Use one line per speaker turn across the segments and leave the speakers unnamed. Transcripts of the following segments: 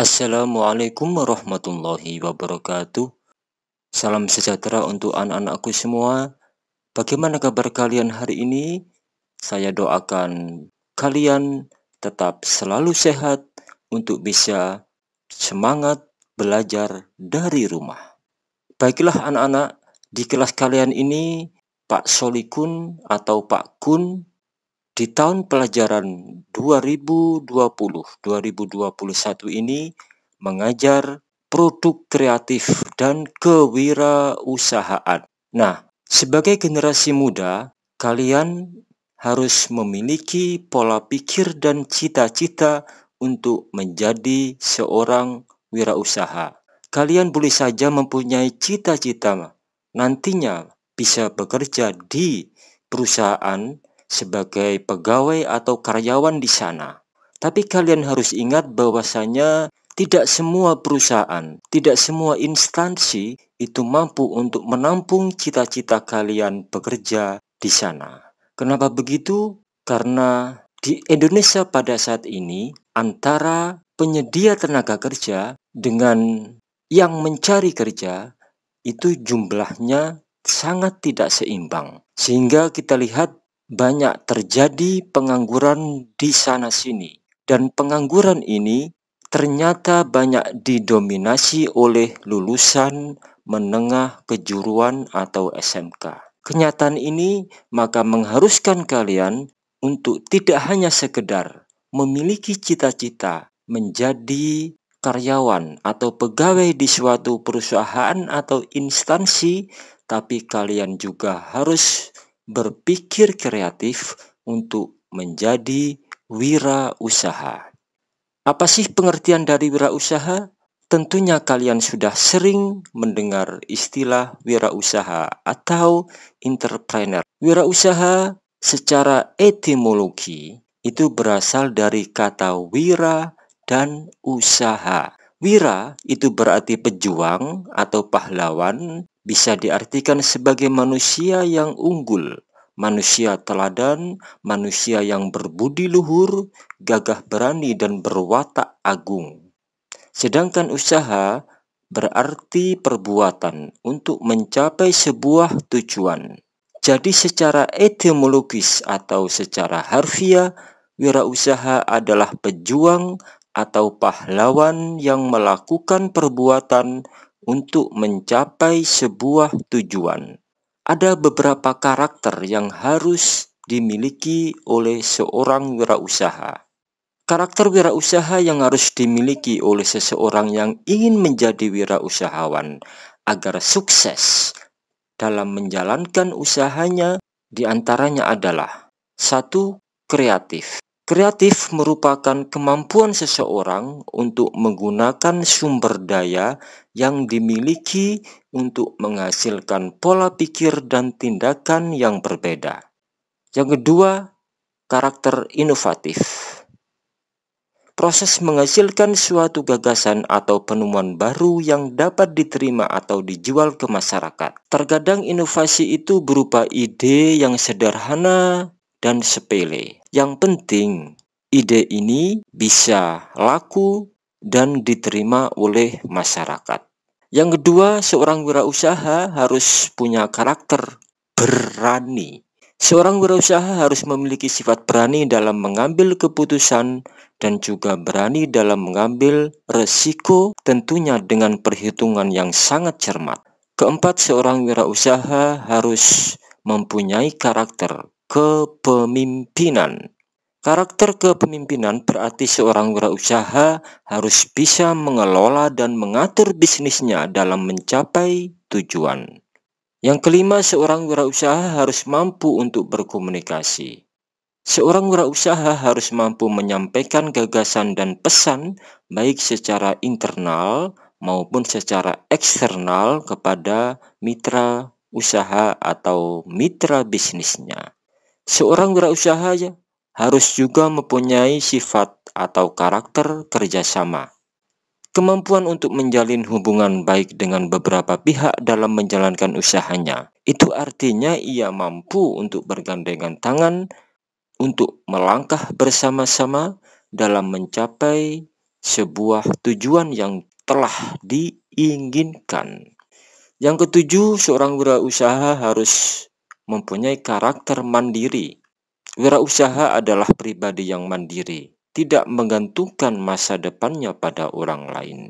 Assalamualaikum warahmatullahi wabarakatuh. Salam sejahtera untuk anak-anakku semua. Bagaimana kabar kalian hari ini? Saya doakan kalian tetap selalu sehat untuk bisa semangat belajar dari rumah. Baiklah anak-anak, di kelas kalian ini Pak Solikun atau Pak Kun di tahun pelajaran 2020-2021 ini mengajar produk kreatif dan kewirausahaan. Nah, sebagai generasi muda, kalian harus memiliki pola pikir dan cita-cita untuk menjadi seorang wirausaha. Kalian boleh saja mempunyai cita-cita nantinya bisa bekerja di perusahaan sebagai pegawai atau karyawan di sana. Tapi kalian harus ingat bahwasanya tidak semua perusahaan, tidak semua instansi itu mampu untuk menampung cita-cita kalian bekerja di sana. Kenapa begitu? Karena di Indonesia pada saat ini antara penyedia tenaga kerja dengan yang mencari kerja itu jumlahnya sangat tidak seimbang. Sehingga kita lihat banyak terjadi pengangguran di sana-sini. Dan pengangguran ini ternyata banyak didominasi oleh lulusan menengah kejuruan atau SMK. Kenyataan ini maka mengharuskan kalian untuk tidak hanya sekedar memiliki cita-cita menjadi karyawan atau pegawai di suatu perusahaan atau instansi, tapi kalian juga harus berpikir kreatif untuk menjadi wirausaha. Apa sih pengertian dari wirausaha? Tentunya kalian sudah sering mendengar istilah wirausaha atau entrepreneur. Wirausaha secara etimologi itu berasal dari kata wira dan usaha. Wira itu berarti pejuang atau pahlawan, bisa diartikan sebagai manusia yang unggul, manusia teladan, manusia yang berbudi luhur, gagah berani dan berwatak agung. Sedangkan usaha berarti perbuatan untuk mencapai sebuah tujuan. Jadi secara etimologis atau secara harfiah, wirausaha adalah pejuang atau pahlawan yang melakukan perbuatan untuk mencapai sebuah tujuan. Ada beberapa karakter yang harus dimiliki oleh seorang wirausaha. Karakter wirausaha yang harus dimiliki oleh seseorang yang ingin menjadi wirausahawan agar sukses dalam menjalankan usahanya diantaranya adalah 1. Kreatif. Kreatif merupakan kemampuan seseorang untuk menggunakan sumber daya yang dimiliki untuk menghasilkan pola pikir dan tindakan yang berbeda. Yang kedua, karakter inovatif. Proses menghasilkan suatu gagasan atau penemuan baru yang dapat diterima atau dijual ke masyarakat. Terkadang inovasi itu berupa ide yang sederhana dan sepele. Yang penting, ide ini bisa laku dan diterima oleh masyarakat. Yang kedua, seorang wirausaha harus punya karakter berani. Seorang wirausaha harus memiliki sifat berani dalam mengambil keputusan dan juga berani dalam mengambil resiko, tentunya dengan perhitungan yang sangat cermat. Keempat, seorang wirausaha harus mempunyai karakter kepemimpinan. Karakter kepemimpinan berarti seorang wirausaha harus bisa mengelola dan mengatur bisnisnya dalam mencapai tujuan. Yang kelima, seorang wirausaha harus mampu untuk berkomunikasi. Seorang wirausaha harus mampu menyampaikan gagasan dan pesan baik secara internal maupun secara eksternal kepada mitra usaha atau mitra bisnisnya. Seorang wirausaha harus juga mempunyai sifat atau karakter kerjasama. Kemampuan untuk menjalin hubungan baik dengan beberapa pihak dalam menjalankan usahanya. Itu artinya ia mampu untuk bergandengan tangan untuk melangkah bersama-sama dalam mencapai sebuah tujuan yang telah diinginkan. Yang ketujuh, seorang wirausaha harus mempunyai karakter mandiri. Wirausaha adalah pribadi yang mandiri, tidak menggantungkan masa depannya pada orang lain.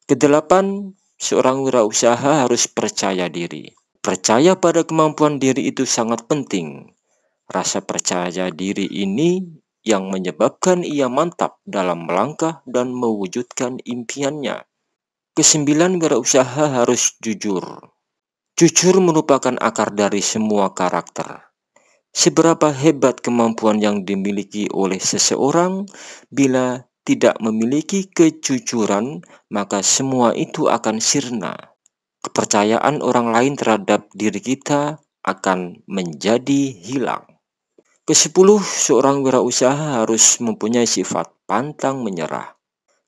Kedelapan, seorang wirausaha harus percaya diri. Percaya pada kemampuan diri itu sangat penting. Rasa percaya diri ini yang menyebabkan ia mantap dalam melangkah dan mewujudkan impiannya. Kesembilan, wirausaha harus jujur. Jujur merupakan akar dari semua karakter. Seberapa hebat kemampuan yang dimiliki oleh seseorang, bila tidak memiliki kejujuran, maka semua itu akan sirna. Kepercayaan orang lain terhadap diri kita akan menjadi hilang. Kesepuluh, seorang wirausaha harus mempunyai sifat pantang menyerah.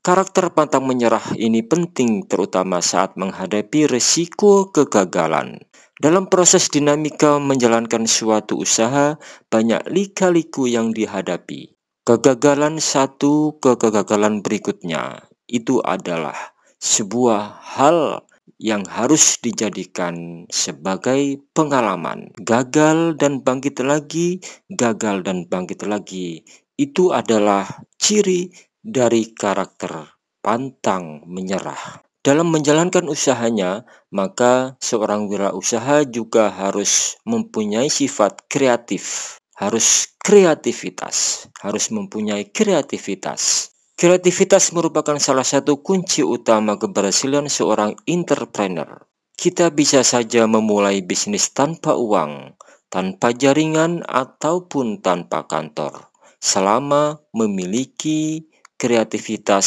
Karakter pantang menyerah ini penting terutama saat menghadapi resiko kegagalan. Dalam proses dinamika menjalankan suatu usaha, banyak lika-liku yang dihadapi. Kegagalan satu ke kegagalan berikutnya, itu adalah sebuah hal yang harus dijadikan sebagai pengalaman. Gagal dan bangkit lagi, gagal dan bangkit lagi. Itu adalah ciri dari karakter pantang menyerah. Dalam menjalankan usahanya, maka seorang wirausaha juga harus mempunyai sifat kreatif, harus mempunyai kreativitas. Kreativitas merupakan salah satu kunci utama keberhasilan seorang entrepreneur. Kita bisa saja memulai bisnis tanpa uang, tanpa jaringan, ataupun tanpa kantor, selama memiliki kreativitas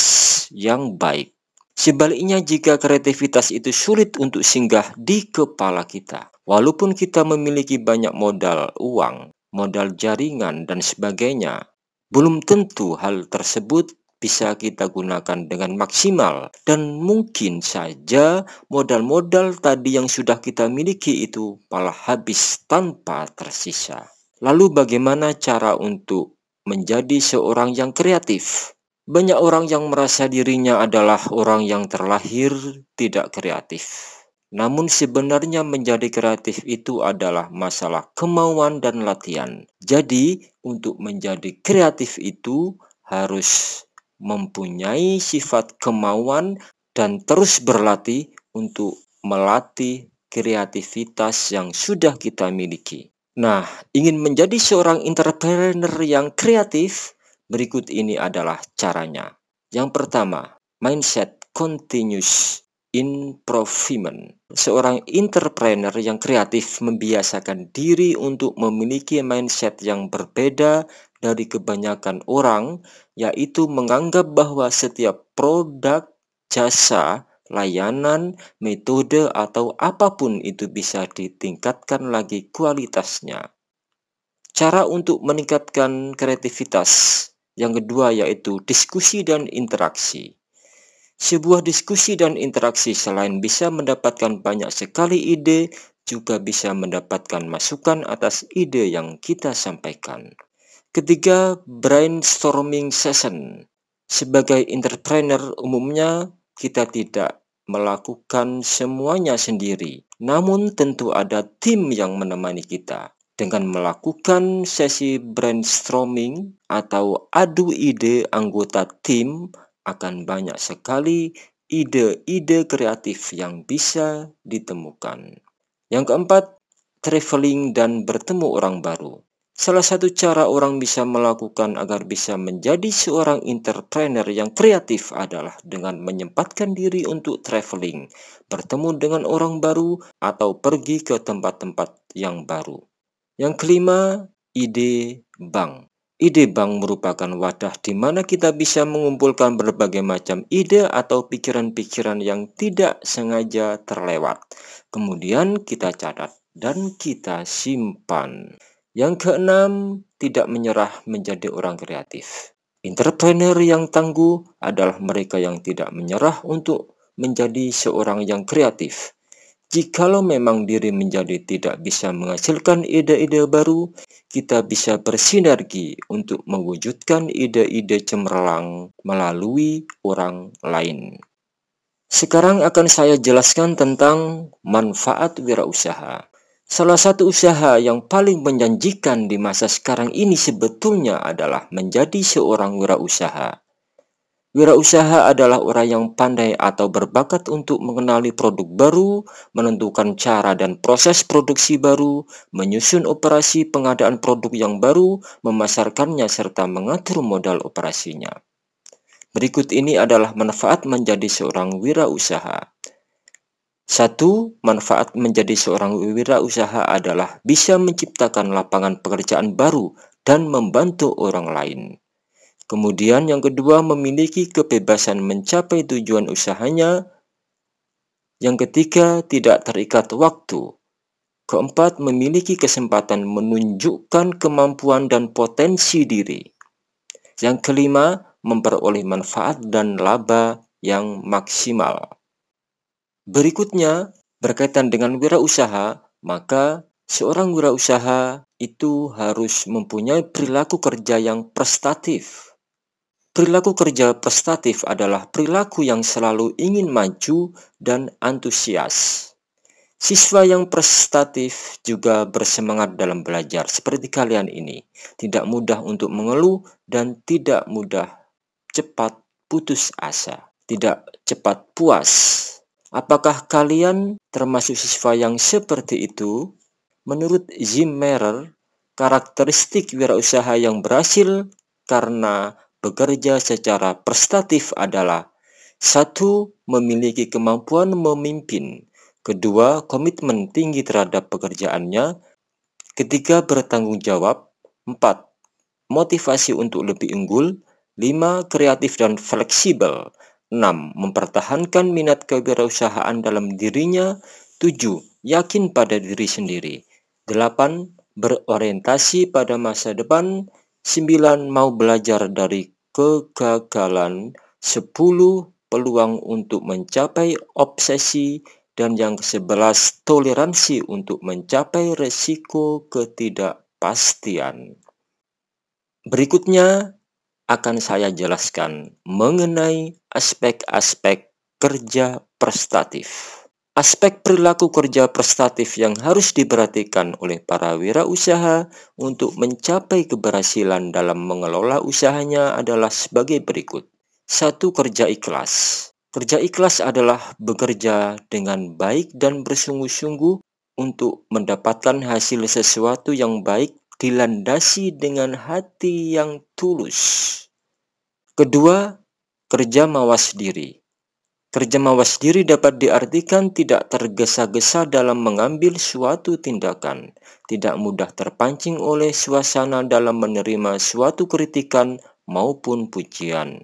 yang baik. Sebaliknya, jika kreativitas itu sulit untuk singgah di kepala kita, walaupun kita memiliki banyak modal uang, modal jaringan, dan sebagainya, belum tentu hal tersebut bisa kita gunakan dengan maksimal, dan mungkin saja modal-modal tadi yang sudah kita miliki itu malah habis tanpa tersisa. Lalu bagaimana cara untuk menjadi seorang yang kreatif? Banyak orang yang merasa dirinya adalah orang yang terlahir tidak kreatif. Namun sebenarnya menjadi kreatif itu adalah masalah kemauan dan latihan. Jadi untuk menjadi kreatif itu harus mempunyai sifat kemauan dan terus berlatih untuk melatih kreativitas yang sudah kita miliki. Nah, ingin menjadi seorang entrepreneur yang kreatif, berikut ini adalah caranya. Yang pertama, mindset continuous improvement. Seorang entrepreneur yang kreatif membiasakan diri untuk memiliki mindset yang berbeda dari kebanyakan orang, yaitu menganggap bahwa setiap produk, jasa, layanan, metode, atau apapun itu bisa ditingkatkan lagi kualitasnya. Cara untuk meningkatkan kreativitas yang kedua yaitu diskusi dan interaksi. Sebuah diskusi dan interaksi selain bisa mendapatkan banyak sekali ide, juga bisa mendapatkan masukan atas ide yang kita sampaikan. Ketiga, brainstorming session. Sebagai entrepreneur umumnya kita tidak melakukan semuanya sendiri, namun tentu ada tim yang menemani kita. Dengan melakukan sesi brainstorming atau adu ide anggota tim, akan banyak sekali ide-ide kreatif yang bisa ditemukan. Yang keempat, traveling dan bertemu orang baru. Salah satu cara orang bisa melakukan agar bisa menjadi seorang entrepreneur yang kreatif adalah dengan menyempatkan diri untuk traveling, bertemu dengan orang baru, atau pergi ke tempat-tempat yang baru. Yang kelima, ide bank. Ide bank merupakan wadah di mana kita bisa mengumpulkan berbagai macam ide atau pikiran-pikiran yang tidak sengaja terlewat. Kemudian kita catat dan kita simpan. Yang keenam, tidak menyerah menjadi orang kreatif. Entrepreneur yang tangguh adalah mereka yang tidak menyerah untuk menjadi seorang yang kreatif. Jikalau memang diri menjadi tidak bisa menghasilkan ide-ide baru, kita bisa bersinergi untuk mewujudkan ide-ide cemerlang melalui orang lain. Sekarang akan saya jelaskan tentang manfaat wirausaha. Salah satu usaha yang paling menjanjikan di masa sekarang ini sebetulnya adalah menjadi seorang wirausaha. Wirausaha adalah orang yang pandai atau berbakat untuk mengenali produk baru, menentukan cara dan proses produksi baru, menyusun operasi pengadaan produk yang baru, memasarkannya, serta mengatur modal operasinya. Berikut ini adalah manfaat menjadi seorang wirausaha. 1. Manfaat menjadi seorang wirausaha adalah bisa menciptakan lapangan pekerjaan baru dan membantu orang lain. Kemudian yang kedua, memiliki kebebasan mencapai tujuan usahanya. Yang ketiga, tidak terikat waktu. Keempat, memiliki kesempatan menunjukkan kemampuan dan potensi diri. Yang kelima, memperoleh manfaat dan laba yang maksimal. Berikutnya, berkaitan dengan wirausaha, maka seorang wirausaha itu harus mempunyai perilaku kerja yang prestatif. Perilaku kerja prestatif adalah perilaku yang selalu ingin maju dan antusias. Siswa yang prestatif juga bersemangat dalam belajar seperti kalian ini. Tidak mudah untuk mengeluh dan tidak mudah cepat putus asa. Tidak cepat puas. Apakah kalian termasuk siswa yang seperti itu? Menurut Jim Merer, karakteristik wirausaha yang berhasil karena bekerja secara prestatif adalah: 1. Memiliki kemampuan memimpin. 2. Komitmen tinggi terhadap pekerjaannya. 3. Bertanggung jawab. 4. Motivasi untuk lebih unggul. 5. Kreatif dan fleksibel. 6. Mempertahankan minat kewirausahaan dalam dirinya. 7. Yakin pada diri sendiri. 8. Berorientasi pada masa depan. 9. Mau belajar dari kegagalan. 10. Peluang untuk mencapai obsesi. Dan yang ke-11, toleransi untuk mencapai resiko ketidakpastian. Berikutnya akan saya jelaskan mengenai aspek-aspek kerja prestatif. Aspek perilaku kerja prestatif yang harus diperhatikan oleh para wirausaha untuk mencapai keberhasilan dalam mengelola usahanya adalah sebagai berikut. 1. Kerja ikhlas. Kerja ikhlas adalah bekerja dengan baik dan bersungguh-sungguh untuk mendapatkan hasil sesuatu yang baik dilandasi dengan hati yang tulus. Kedua, kerja mawas diri. Kerja mawas diri dapat diartikan tidak tergesa-gesa dalam mengambil suatu tindakan, tidak mudah terpancing oleh suasana dalam menerima suatu kritikan maupun pujian.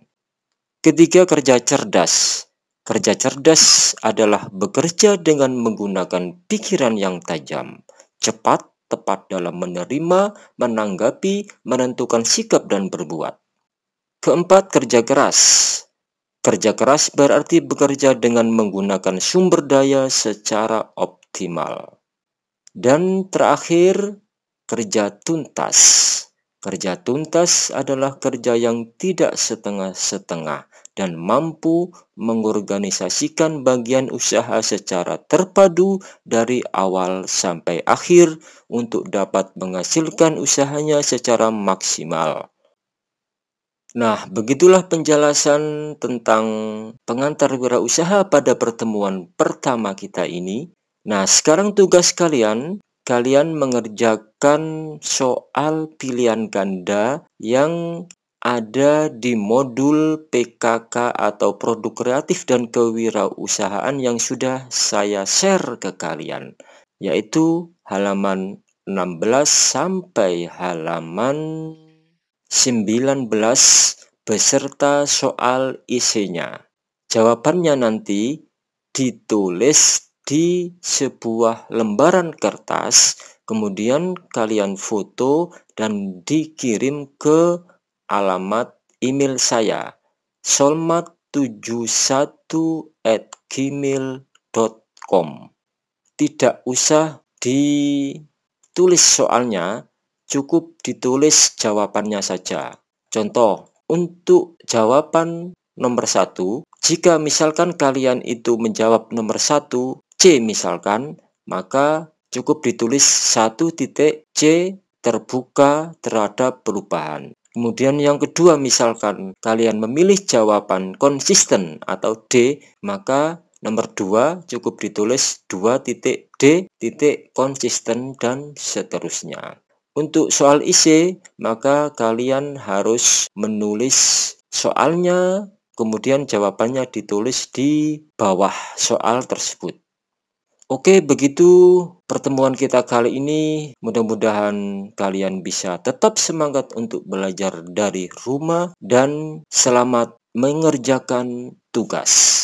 Ketiga, kerja cerdas. Kerja cerdas adalah bekerja dengan menggunakan pikiran yang tajam, cepat, tepat dalam menerima, menanggapi, menentukan sikap dan berbuat. Keempat, kerja keras. Kerja keras berarti bekerja dengan menggunakan sumber daya secara optimal. Dan terakhir, kerja tuntas. Kerja tuntas adalah kerja yang tidak setengah-setengah dan mampu mengorganisasikan bagian usaha secara terpadu dari awal sampai akhir untuk dapat menghasilkan usahanya secara maksimal. Nah, begitulah penjelasan tentang pengantar wirausaha pada pertemuan pertama kita ini. Nah, sekarang tugas kalian mengerjakan soal pilihan ganda yang ada di modul PKK atau Produk Kreatif dan Kewirausahaan yang sudah saya share ke kalian, yaitu halaman 16 sampai halaman 19 beserta soal isinya. Jawabannya nanti ditulis di sebuah lembaran kertas, kemudian kalian foto dan dikirim ke alamat email saya, solmat71@gmail.com. tidak usah ditulis soalnya, cukup ditulis jawabannya saja. Contoh, untuk jawaban nomor 1, jika misalkan kalian itu menjawab nomor 1, C misalkan, maka cukup ditulis 1.C terbuka terhadap perubahan. Kemudian yang kedua, misalkan kalian memilih jawaban konsisten atau D, maka nomor 2 cukup ditulis 2.D konsisten dan seterusnya. Untuk soal isi, maka kalian harus menulis soalnya, kemudian jawabannya ditulis di bawah soal tersebut. Oke, begitu pertemuan kita kali ini. Mudah-mudahan kalian bisa tetap semangat untuk belajar dari rumah dan selamat mengerjakan tugas.